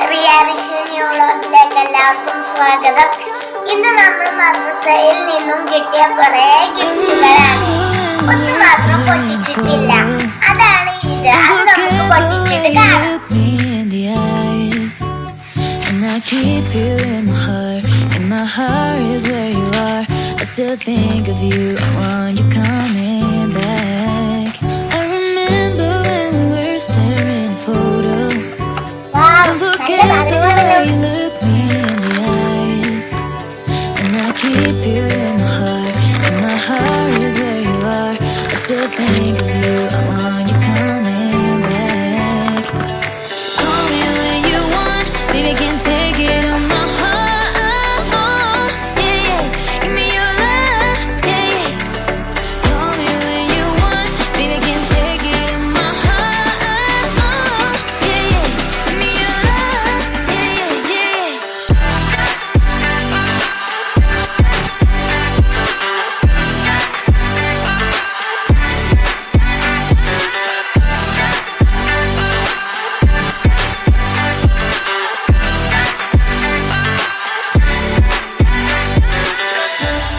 റിയാലിറ്റിയിലേക്ക് എല്ലാവർക്കും സ്വാഗതം. ഇന്ന് നമ്മൾ മദ്രസയിൽ നിന്നും കിട്ടിയ കുറെ ഗിഫ്റ്റുകളാണ്. ഒന്ന് മാത്രം പൊട്ടിച്ചിട്ടില്ല. അതാണ് ഇത്. അത് നമുക്ക് പൊട്ടിച്ചിട്ട് കാണാം. I keep you in my heart, and my heart is where you are. I still think of you, I want you coming.